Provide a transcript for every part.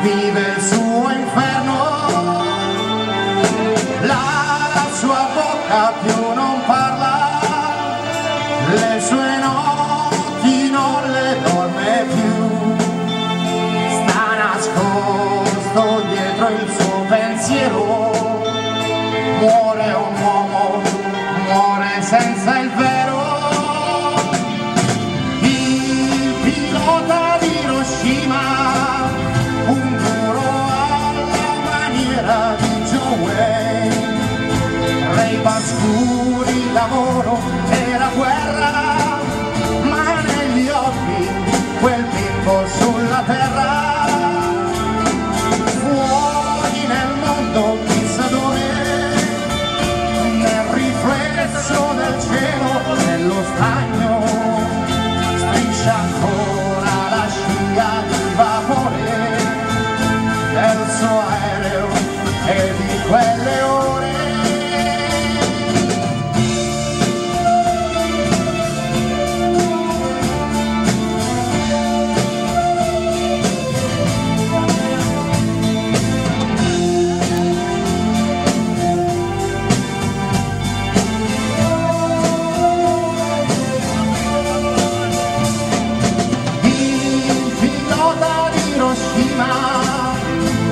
vive il suo inferno, la sua bocca più non parla, le sue notti non le dorme più, sta nascosto dietro il suo pensiero, muore un uomo, muore senza il vero. Il pilota di Hiroshima, un duro alla maniera di John Wayne, rei pascuri, lavoro e la guerra, ma negli occhi quel bimbo sulla terra, fuori nel mondo chissà dove, nel riflesso del cielo, nello stagno, striscia ancora la scimmia di vapore del suo aereo e di quelle ore.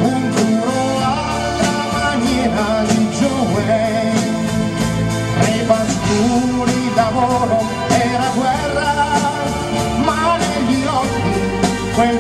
Un duro alla maniera di John Wayne, rei pascuri, lavoro e la guerra, ma negli occhi quel